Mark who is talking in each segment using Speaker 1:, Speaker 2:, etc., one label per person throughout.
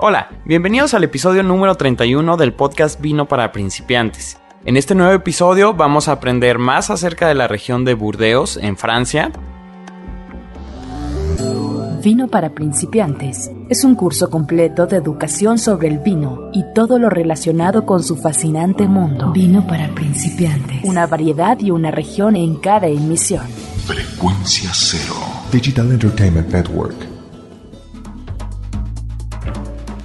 Speaker 1: Hola, bienvenidos al episodio número 31 del podcast Vino para Principiantes. En este nuevo episodio vamos a aprender más acerca de la región de Burdeos, en Francia.
Speaker 2: Vino para Principiantes es un curso completo de educación sobre el vino y todo lo relacionado con su fascinante mundo. Vino para Principiantes. Una variedad y una región en cada emisión.
Speaker 3: Frecuencia Cero. Digital Entertainment Network.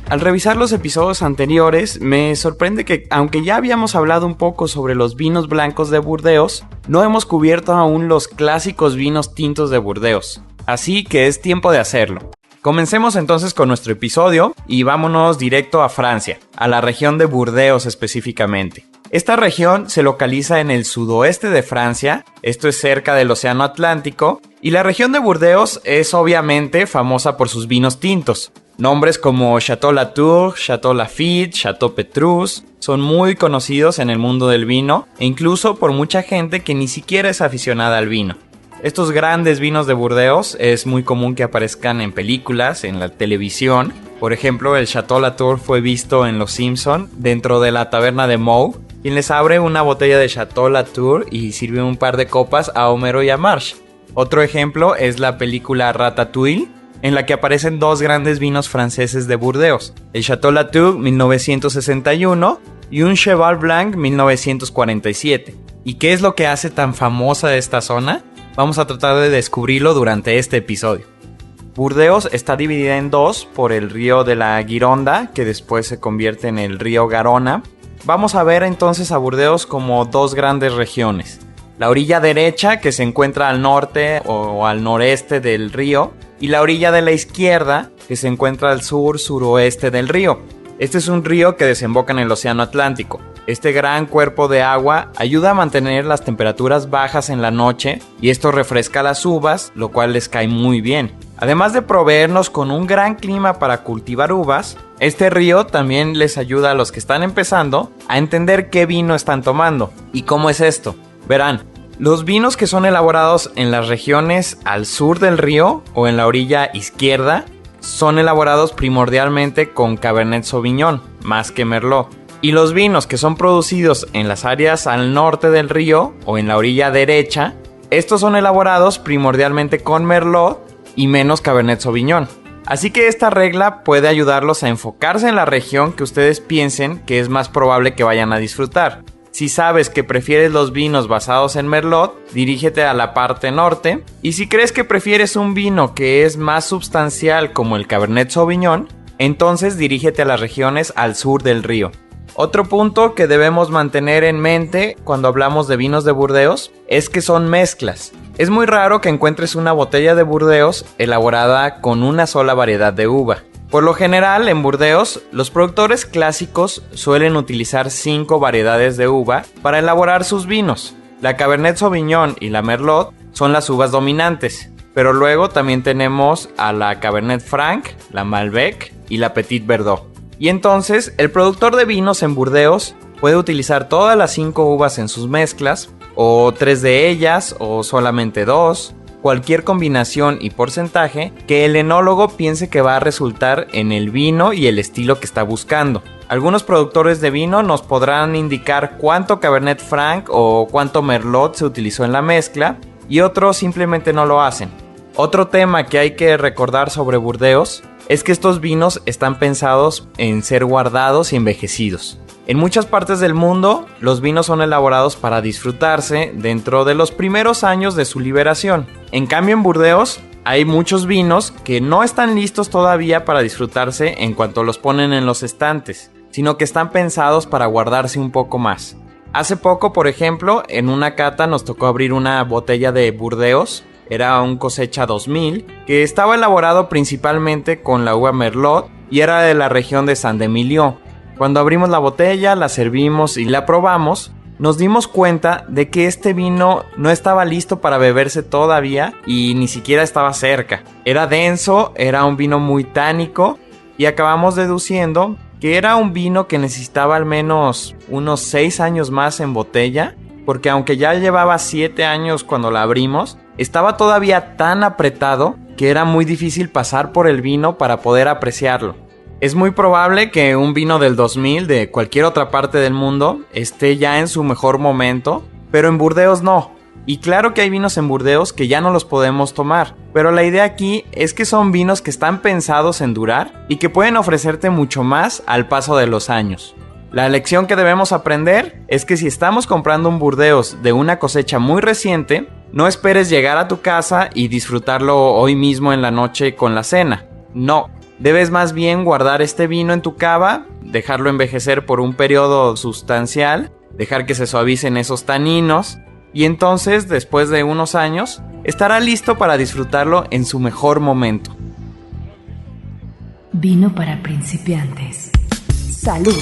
Speaker 1: Al revisar los episodios anteriores, me sorprende que, aunque ya habíamos hablado un poco sobre los vinos blancos de Burdeos, no hemos cubierto aún los clásicos vinos tintos de Burdeos. Así que es tiempo de hacerlo. Comencemos entonces con nuestro episodio y vámonos directo a Francia, a la región de Burdeos específicamente. Esta región se localiza en el sudoeste de Francia, esto es cerca del Océano Atlántico, y la región de Burdeos es obviamente famosa por sus vinos tintos. Nombres como Château Latour, Château Lafite, Château Petrus son muy conocidos en el mundo del vino e incluso por mucha gente que ni siquiera es aficionada al vino. Estos grandes vinos de Burdeos es muy común que aparezcan en películas, en la televisión. Por ejemplo, el Château Latour fue visto en Los Simpson dentro de la taberna de Moe, quien les abre una botella de Château Latour y sirve un par de copas a Homero y a Marge. Otro ejemplo es la película Ratatouille, en la que aparecen dos grandes vinos franceses de Burdeos, el Château Latour 1961 y un Cheval Blanc 1947. ¿Y qué es lo que hace tan famosa esta zona? Vamos a tratar de descubrirlo durante este episodio. Burdeos está dividida en dos por el río de la Gironda, que después se convierte en el río Garona. Vamos a ver entonces a Burdeos como dos grandes regiones. La orilla derecha, que se encuentra al norte o al noreste del río, y la orilla de la izquierda, que se encuentra al sur-suroeste del río. Este es un río que desemboca en el Océano Atlántico. Este gran cuerpo de agua ayuda a mantener las temperaturas bajas en la noche y esto refresca las uvas, lo cual les cae muy bien. Además de proveernos con un gran clima para cultivar uvas, este río también les ayuda a los que están empezando a entender qué vino están tomando. ¿Y cómo es esto? Verán, los vinos que son elaborados en las regiones al sur del río o en la orilla izquierda son elaborados primordialmente con Cabernet Sauvignon, más que Merlot. Y los vinos que son producidos en las áreas al norte del río o en la orilla derecha, estos son elaborados primordialmente con Merlot y menos Cabernet Sauvignon. Así que esta regla puede ayudarlos a enfocarse en la región que ustedes piensen que es más probable que vayan a disfrutar. Si sabes que prefieres los vinos basados en Merlot, dirígete a la parte norte. Y si crees que prefieres un vino que es más sustancial como el Cabernet Sauvignon, entonces dirígete a las regiones al sur del río. Otro punto que debemos mantener en mente cuando hablamos de vinos de Burdeos es que son mezclas. Es muy raro que encuentres una botella de Burdeos elaborada con una sola variedad de uva. Por lo general, en Burdeos, los productores clásicos suelen utilizar 5 variedades de uva para elaborar sus vinos. La Cabernet Sauvignon y la Merlot son las uvas dominantes, pero luego también tenemos a la Cabernet Franc, la Malbec y la Petit Verdot. Y entonces, el productor de vinos en Burdeos puede utilizar todas las 5 uvas en sus mezclas, o 3 de ellas, o solamente 2, cualquier combinación y porcentaje que el enólogo piense que va a resultar en el vino y el estilo que está buscando. Algunos productores de vino nos podrán indicar cuánto Cabernet Franc o cuánto Merlot se utilizó en la mezcla, y otros simplemente no lo hacen. Otro tema que hay que recordar sobre Burdeos es que estos vinos están pensados en ser guardados y envejecidos. En muchas partes del mundo, los vinos son elaborados para disfrutarse dentro de los primeros años de su liberación. En cambio, en Burdeos hay muchos vinos que no están listos todavía para disfrutarse en cuanto los ponen en los estantes, sino que están pensados para guardarse un poco más. Hace poco, por ejemplo, en una cata nos tocó abrir una botella de Burdeos. Era un cosecha 2000 que estaba elaborado principalmente con la uva Merlot y era de la región de Saint-Émilion. Cuando abrimos la botella, la servimos y la probamos, nos dimos cuenta de que este vino no estaba listo para beberse todavía y ni siquiera estaba cerca. Era denso, era un vino muy tánico y acabamos deduciendo que era un vino que necesitaba al menos unos 6 años más en botella, porque aunque ya llevaba 7 años cuando la abrimos, estaba todavía tan apretado que era muy difícil pasar por el vino para poder apreciarlo. Es muy probable que un vino del 2000 de cualquier otra parte del mundo esté ya en su mejor momento, pero en Burdeos no. Y claro que hay vinos en Burdeos que ya no los podemos tomar, pero la idea aquí es que son vinos que están pensados en durar y que pueden ofrecerte mucho más al paso de los años. La lección que debemos aprender es que si estamos comprando un Burdeos de una cosecha muy reciente, no esperes llegar a tu casa y disfrutarlo hoy mismo en la noche con la cena. No, debes más bien guardar este vino en tu cava, dejarlo envejecer por un periodo sustancial, dejar que se suavicen esos taninos y entonces, después de unos años, estará listo para disfrutarlo en su mejor momento.
Speaker 2: Vino para principiantes. ¡Salud!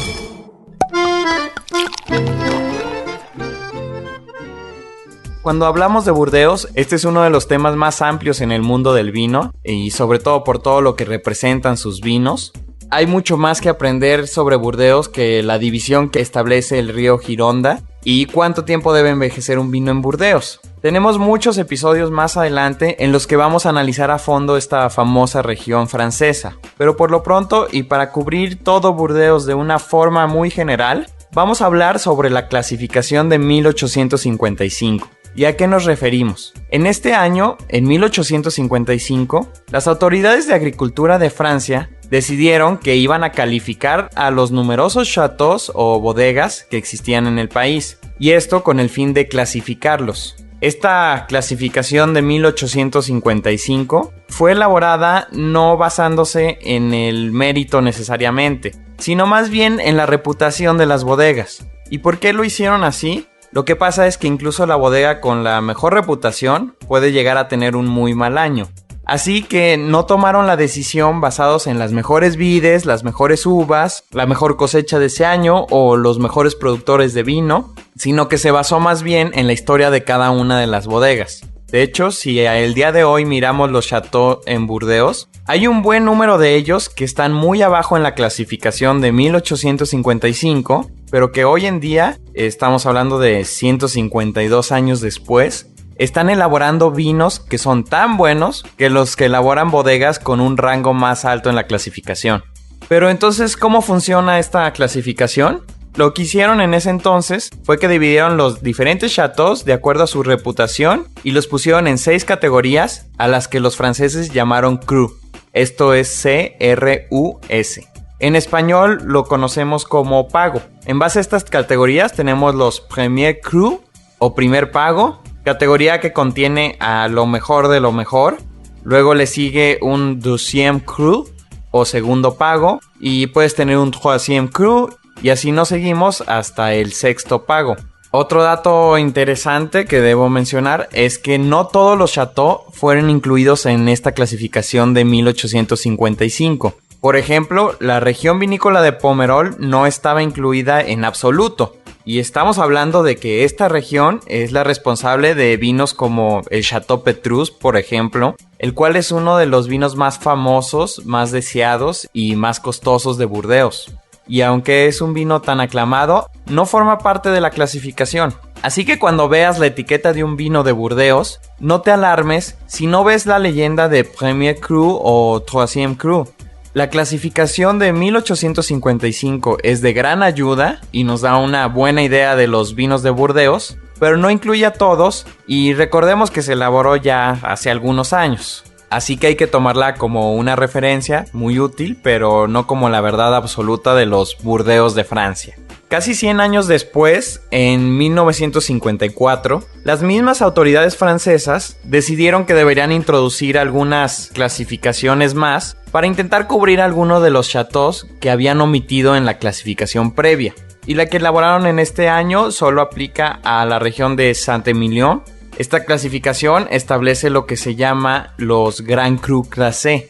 Speaker 1: Cuando hablamos de Burdeos, este es uno de los temas más amplios en el mundo del vino y sobre todo por todo lo que representan sus vinos. Hay mucho más que aprender sobre Burdeos que la división que establece el río Gironda y cuánto tiempo debe envejecer un vino en Burdeos. Tenemos muchos episodios más adelante en los que vamos a analizar a fondo esta famosa región francesa, pero por lo pronto y para cubrir todo Burdeos de una forma muy general, vamos a hablar sobre la clasificación de 1855. ¿Y a qué nos referimos? En este año, en 1855, las autoridades de agricultura de Francia decidieron que iban a calificar a los numerosos châteaux o bodegas que existían en el país, y esto con el fin de clasificarlos. Esta clasificación de 1855 fue elaborada no basándose en el mérito necesariamente, sino más bien en la reputación de las bodegas. ¿Y por qué lo hicieron así? Lo que pasa es que incluso la bodega con la mejor reputación puede llegar a tener un muy mal año. Así que no tomaron la decisión basados en las mejores vides, las mejores uvas, la mejor cosecha de ese año o los mejores productores de vino, sino que se basó más bien en la historia de cada una de las bodegas. De hecho, si el día de hoy miramos los chateaux en Burdeos, hay un buen número de ellos que están muy abajo en la clasificación de 1855, pero que hoy en día, estamos hablando de 152 años después, están elaborando vinos que son tan buenos que los que elaboran bodegas con un rango más alto en la clasificación. Pero entonces, ¿cómo funciona esta clasificación? Lo que hicieron en ese entonces fue que dividieron los diferentes chateaux de acuerdo a su reputación y los pusieron en 6 categorías a las que los franceses llamaron cru. Esto es C-R-U-S. En español lo conocemos como pago. En base a estas categorías tenemos los Premier Cru o primer pago, categoría que contiene a lo mejor de lo mejor. Luego le sigue un Deuxième Cru o segundo pago y puedes tener un Troisième Cru y así nos seguimos hasta el sexto pago. Otro dato interesante que debo mencionar es que no todos los chateaux fueron incluidos en esta clasificación de 1855. Por ejemplo, la región vinícola de Pomerol no estaba incluida en absoluto. Y estamos hablando de que esta región es la responsable de vinos como el Chateau Petrus, por ejemplo, el cual es uno de los vinos más famosos, más deseados y más costosos de Burdeos. Y aunque es un vino tan aclamado, no forma parte de la clasificación. Así que cuando veas la etiqueta de un vino de Burdeos, no te alarmes si no ves la leyenda de Premier Cru o Troisième Cru. La clasificación de 1855 es de gran ayuda y nos da una buena idea de los vinos de Burdeos, pero no incluye a todos y recordemos que se elaboró ya hace algunos años. Así que hay que tomarla como una referencia muy útil, pero no como la verdad absoluta de los Burdeos de Francia. Casi 100 años después, en 1954, las mismas autoridades francesas decidieron que deberían introducir algunas clasificaciones más para intentar cubrir algunos de los chateaux que habían omitido en la clasificación previa. Y la que elaboraron en este año solo aplica a la región de Saint-Émilion. Esta clasificación establece lo que se llama los Grand Cru Classés.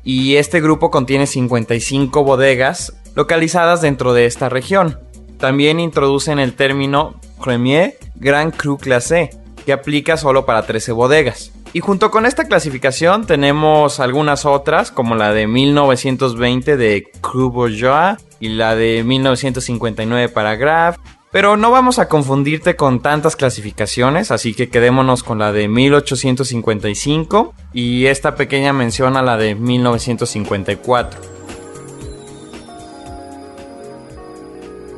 Speaker 1: Y este grupo contiene 55 bodegas localizadas dentro de esta región. También introducen el término Premier Grand Cru Classé, que aplica solo para 13 bodegas. Y junto con esta clasificación tenemos algunas otras, como la de 1920 de Cru Bourgeois y la de 1959 para Grave. Pero no vamos a confundirte con tantas clasificaciones, así que quedémonos con la de 1855 y esta pequeña mención a la de 1954.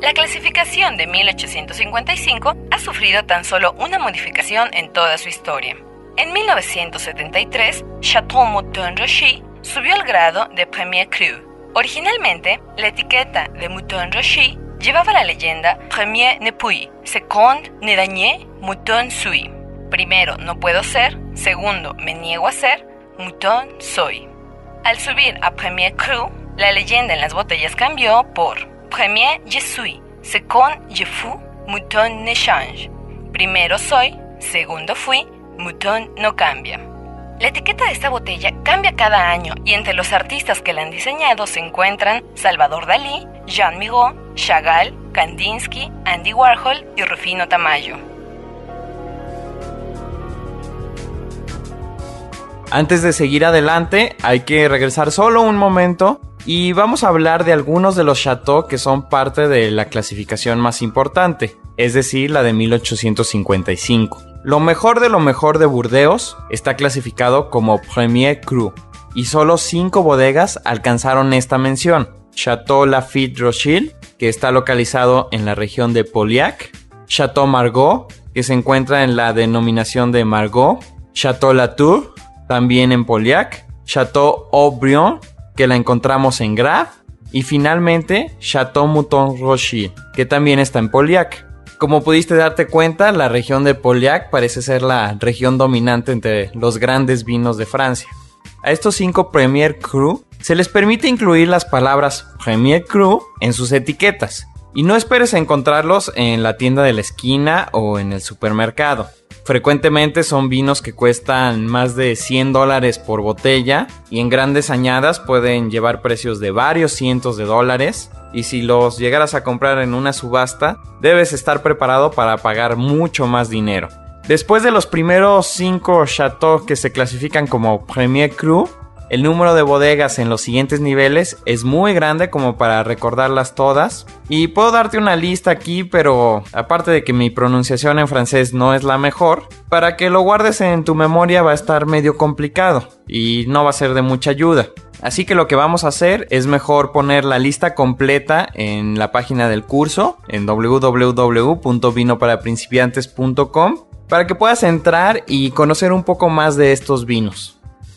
Speaker 4: La clasificación de 1855 ha sufrido tan solo una modificación en toda su historia. En 1973, Chateau Mouton Rocher subió al grado de Premier Cru. Originalmente, la etiqueta de Mouton Rocher llevaba la leyenda Premier ne puis, second ne daigné, Mouton suis. Primero, no puedo ser. Segundo, me niego a ser. Mouton soy. Al subir a Premier Cru, la leyenda en las botellas cambió por Premier je suis, second je fus, Mouton ne change. Primero soy, segundo fui, Mouton no cambia. La etiqueta de esta botella cambia cada año y entre los artistas que la han diseñado se encuentran Salvador Dalí, Jean Migot, Chagall, Kandinsky, Andy Warhol y Rufino Tamayo.
Speaker 1: Antes de seguir adelante, hay que regresar solo un momento y vamos a hablar de algunos de los chateaux que son parte de la clasificación más importante, es decir, la de 1855. Lo mejor de Burdeos está clasificado como Premier Cru y solo 5 bodegas alcanzaron esta mención. Chateau Lafite Rothschild, que está localizado en la región de Pauillac, Chateau Margaux, que se encuentra en la denominación de Margaux, Chateau Latour, también en Pauillac, Chateau Haut-Brion, que la encontramos en Graves, y finalmente Chateau Mouton Rocher, que también está en Pauillac. Como pudiste darte cuenta, la región de Pauillac parece ser la región dominante entre los grandes vinos de Francia. A estos 5 Premier Cru se les permite incluir las palabras Premier Cru en sus etiquetas, y no esperes encontrarlos en la tienda de la esquina o en el supermercado. Frecuentemente son vinos que cuestan más de $100 por botella y en grandes añadas pueden llevar precios de varios cientos de dólares, y si los llegaras a comprar en una subasta debes estar preparado para pagar mucho más dinero. Después de los primeros 5 chateaux que se clasifican como Premier Cru, el número de bodegas en los siguientes niveles es muy grande como para recordarlas todas, y puedo darte una lista aquí, pero aparte de que mi pronunciación en francés no es la mejor, para que lo guardes en tu memoria va a estar medio complicado y no va a ser de mucha ayuda. Así que lo que vamos a hacer es mejor poner la lista completa en la página del curso en www.vinoparaprincipiantes.com para que puedas entrar y conocer un poco más de estos vinos.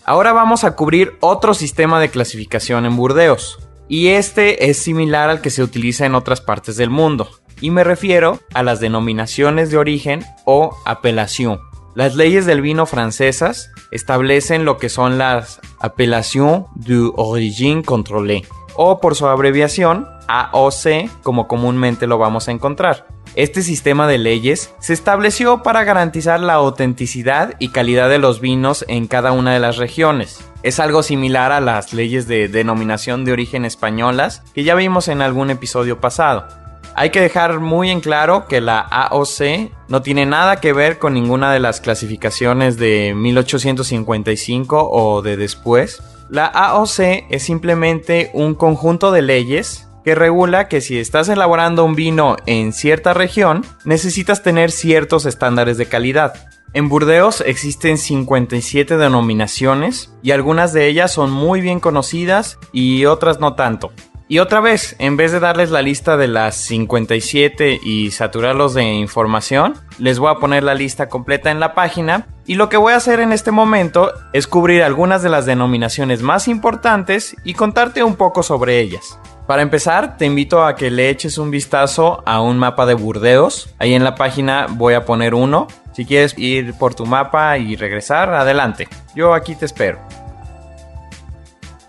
Speaker 1: Ahora vamos a cubrir otro sistema de clasificación en Burdeos, y este es similar al que se utiliza en otras partes del mundo, y me refiero a las denominaciones de origen o apelación. Las leyes del vino francesas establecen lo que son las Appellation d'origine contrôlée, o por su abreviación AOC, como comúnmente lo vamos a encontrar. Este sistema de leyes se estableció para garantizar la autenticidad y calidad de los vinos en cada una de las regiones. Es algo similar a las leyes de denominación de origen españolas que ya vimos en algún episodio pasado. Hay que dejar muy en claro que la AOC no tiene nada que ver con ninguna de las clasificaciones de 1855 o de después. La AOC es simplemente un conjunto de leyes que regula que si estás elaborando un vino en cierta región, necesitas tener ciertos estándares de calidad. En Burdeos existen 57 denominaciones y algunas de ellas son muy bien conocidas y otras no tanto. Y otra vez, en vez de darles la lista de las 57 y saturarlos de información, les voy a poner la lista completa en la página, y lo que voy a hacer en este momento es cubrir algunas de las denominaciones más importantes y contarte un poco sobre ellas. Para empezar, te invito a que le eches un vistazo a un mapa de Burdeos. Ahí en la página voy a poner uno. Si quieres ir por tu mapa y regresar, adelante. Yo aquí te espero.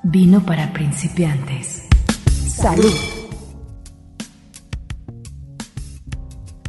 Speaker 2: Vino para principiantes. Salud.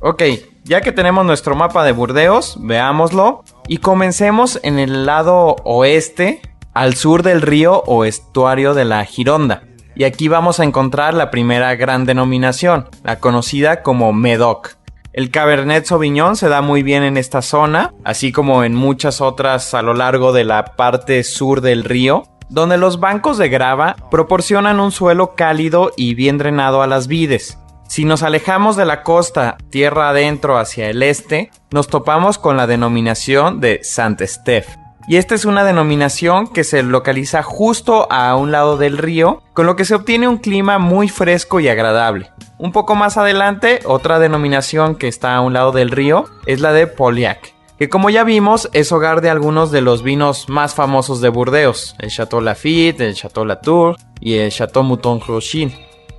Speaker 1: Ok, ya que tenemos nuestro mapa de Burdeos, veámoslo. Y comencemos en el lado oeste, al sur del río o estuario de la Gironda. Y aquí vamos a encontrar la primera gran denominación, la conocida como Médoc. El Cabernet Sauvignon se da muy bien en esta zona, así como en muchas otras a lo largo de la parte sur del río, donde los bancos de grava proporcionan un suelo cálido y bien drenado a las vides. Si nos alejamos de la costa, tierra adentro hacia el este, nos topamos con la denominación de Saint-Estèphe. y esta es una denominación que se localiza justo a un lado del río, con lo que se obtiene un clima muy fresco y agradable. Un poco más adelante, otra denominación que está a un lado del río es la de Pauillac, que como ya vimos es hogar de algunos de los vinos más famosos de Burdeos, el Château Lafite, el Château Latour y el Château Mouton Rothschild.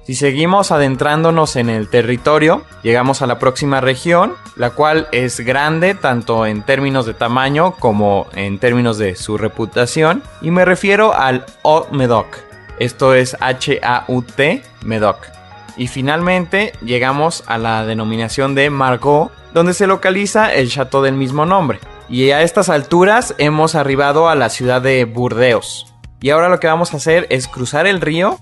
Speaker 1: Si seguimos adentrándonos en el territorio, llegamos a la próxima región, la cual es grande tanto en términos de tamaño como en términos de su reputación, y me refiero al Haut-Médoc, esto es H-A-U-T, Médoc. Y finalmente llegamos a la denominación de Margaux, donde se localiza el chateau del mismo nombre. Y a estas alturas hemos arribado a la ciudad de Burdeos. Y ahora lo que vamos a hacer es cruzar el río.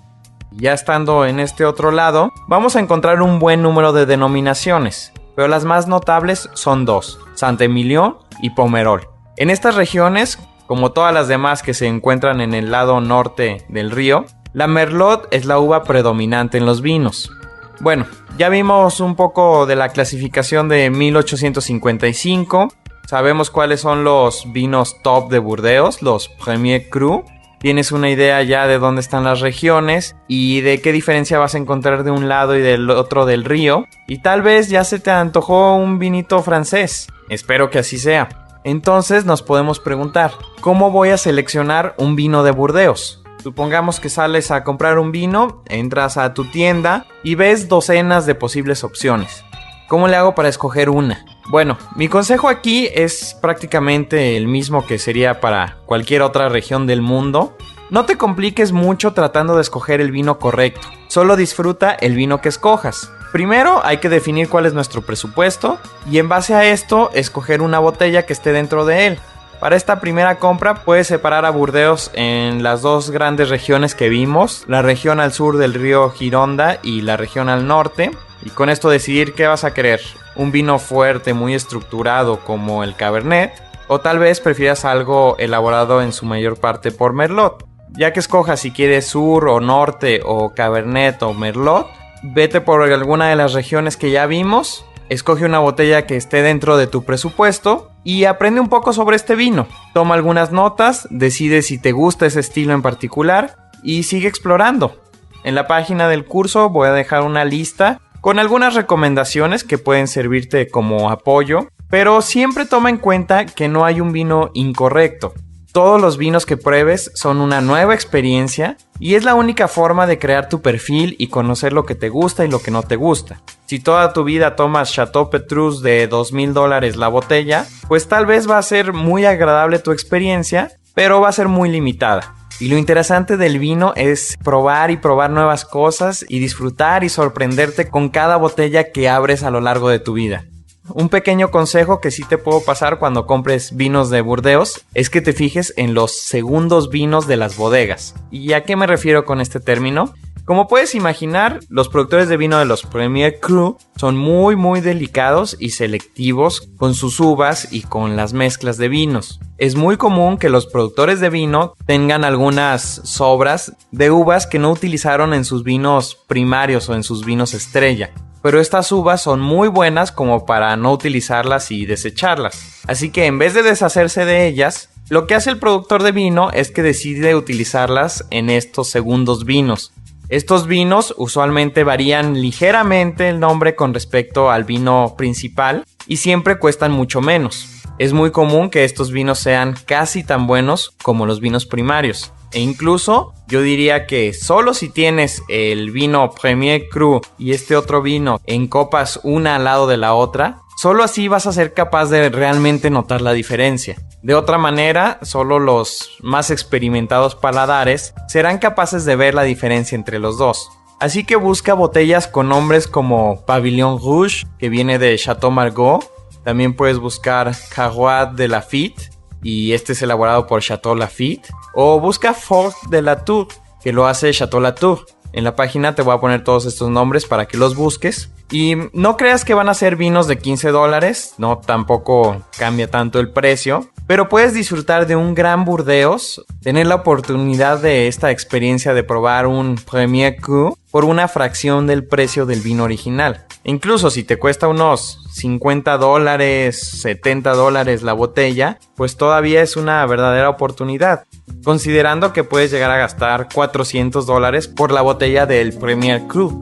Speaker 1: Ya estando en este otro lado, vamos a encontrar un buen número de denominaciones, pero las más notables son dos, Saint-Émilion y Pomerol. En estas regiones, como todas las demás que se encuentran en el lado norte del río, la Merlot es la uva predominante en los vinos. Bueno, ya vimos un poco de la clasificación de 1855, sabemos cuáles son los vinos top de Burdeos, los Premier Cru. Tienes una idea ya de dónde están las regiones y de qué diferencia vas a encontrar de un lado y del otro del río. Y tal vez ya se te antojó un vinito francés. Espero que así sea. Entonces nos podemos preguntar, ¿cómo voy a seleccionar un vino de Burdeos? Supongamos que sales a comprar un vino, entras a tu tienda y ves docenas de posibles opciones. ¿Cómo le hago para escoger una? Bueno, mi consejo aquí es prácticamente el mismo que sería para cualquier otra región del mundo. No te compliques mucho tratando de escoger el vino correcto. Solo disfruta el vino que escojas. Primero hay que definir cuál es nuestro presupuesto y en base a esto escoger una botella que esté dentro de él. Para esta primera compra puedes separar a Burdeos en las dos grandes regiones que vimos, la región al sur del río Gironda y la región al norte, y con esto decidir qué vas a querer, un vino fuerte, muy estructurado como el Cabernet, o tal vez prefieras algo elaborado en su mayor parte por Merlot. Ya que escojas si quieres sur o norte o Cabernet o Merlot, vete por alguna de las regiones que ya vimos, escoge una botella que esté dentro de tu presupuesto y aprende un poco sobre este vino. Toma algunas notas, decide si te gusta ese estilo en particular y sigue explorando. En la página del curso voy a dejar una lista con algunas recomendaciones que pueden servirte como apoyo, pero siempre toma en cuenta que no hay un vino incorrecto. Todos los vinos que pruebes son una nueva experiencia y es la única forma de crear tu perfil y conocer lo que te gusta y lo que no te gusta. Si toda tu vida tomas Chateau Petrus de $2,000 la botella, pues tal vez va a ser muy agradable tu experiencia, pero va a ser muy limitada. Y lo interesante del vino es probar y probar nuevas cosas y disfrutar y sorprenderte con cada botella que abres a lo largo de tu vida. Un pequeño consejo que sí te puedo pasar cuando compres vinos de Burdeos es que te fijes en los segundos vinos de las bodegas. ¿Y a qué me refiero con este término? Como puedes imaginar, los productores de vino de los Premier Cru son muy delicados y selectivos con sus uvas y con las mezclas de vinos. Es muy común que los productores de vino tengan algunas sobras de uvas que no utilizaron en sus vinos primarios o en sus vinos estrella. Pero estas uvas son muy buenas como para no utilizarlas y desecharlas. Así que en vez de deshacerse de ellas, lo que hace el productor de vino es que decide utilizarlas en estos segundos vinos. Estos vinos usualmente varían ligeramente el nombre con respecto al vino principal y siempre cuestan mucho menos. Es muy común que estos vinos sean casi tan buenos como los vinos primarios. E incluso yo diría que solo si tienes el vino Premier Cru y este otro vino en copas una al lado de la otra, solo así vas a ser capaz de realmente notar la diferencia. De otra manera, solo los más experimentados paladares serán capaces de ver la diferencia entre los dos. Así que busca botellas con nombres como Pavillon Rouge, que viene de Chateau Margaux. También puedes buscar Carroat de Lafite, y este es elaborado por Chateau Lafite. O busca Fort de Latour, que lo hace Chateau Latour. En la página te voy a poner todos estos nombres para que los busques. Y no creas que van a ser vinos de $15, no, tampoco cambia tanto el precio. Pero puedes disfrutar de un gran Burdeos, tener la oportunidad de esta experiencia de probar un Premier Cru por una fracción del precio del vino original. Incluso si te cuesta unos $50, $70 la botella, pues todavía es una verdadera oportunidad, considerando que puedes llegar a gastar $400 por la botella del Premier Cru.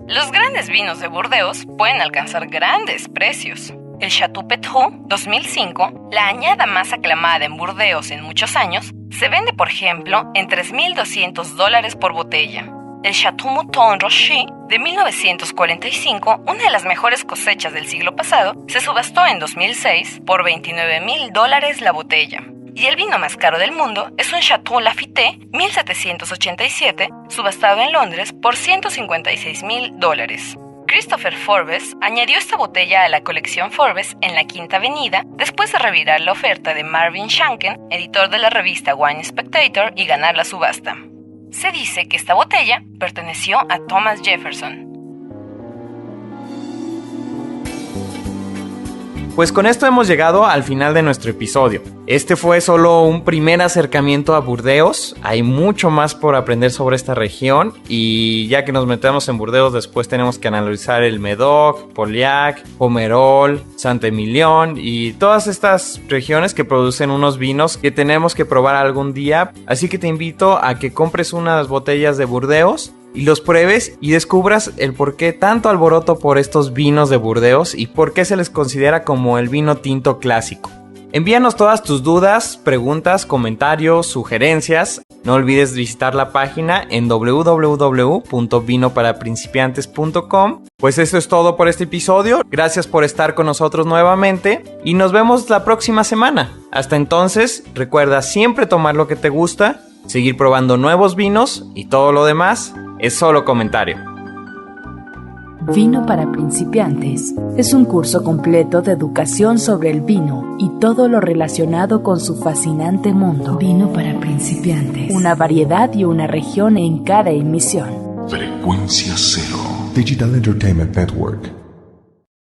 Speaker 4: Los grandes vinos de Burdeos pueden alcanzar grandes precios. El Chateau Petrus 2005, la añada más aclamada en Burdeos en muchos años, se vende, por ejemplo, en $3,200 por botella. El Chateau Mouton Rothschild de 1945, una de las mejores cosechas del siglo pasado, se subastó en 2006 por $29,000 la botella. Y el vino más caro del mundo es un Chateau Lafite 1787, subastado en Londres por $156,000. Christopher Forbes añadió esta botella a la colección Forbes en la Quinta Avenida después de revirar la oferta de Marvin Shanken, editor de la revista Wine Spectator, y ganar la subasta. Se dice que esta botella perteneció a Thomas Jefferson.
Speaker 1: Pues con esto hemos llegado al final de nuestro episodio. Este fue solo un primer acercamiento a Burdeos. Hay mucho más por aprender sobre esta región y ya que nos metemos en Burdeos, después tenemos que analizar el Médoc, Pauillac, Pomerol, Saint-Émilion y todas estas regiones que producen unos vinos que tenemos que probar algún día. Así que te invito a que compres unas botellas de Burdeos y los pruebes y descubras el por qué tanto alboroto por estos vinos de Burdeos y por qué se les considera como el vino tinto clásico. Envíanos todas tus dudas, preguntas, comentarios, sugerencias. No olvides visitar la página en www.vinoparaprincipiantes.com. Pues eso es todo por este episodio. Gracias por estar con nosotros nuevamente y nos vemos la próxima semana. Hasta entonces, recuerda siempre tomar lo que te gusta, seguir probando nuevos vinos y todo lo demás es solo comentario.
Speaker 2: Vino para principiantes es un curso completo de educación sobre el vino y todo lo relacionado con su fascinante mundo. Vino para principiantes, una variedad y una región en cada emisión.
Speaker 3: Frecuencia Cero. Digital Entertainment Network.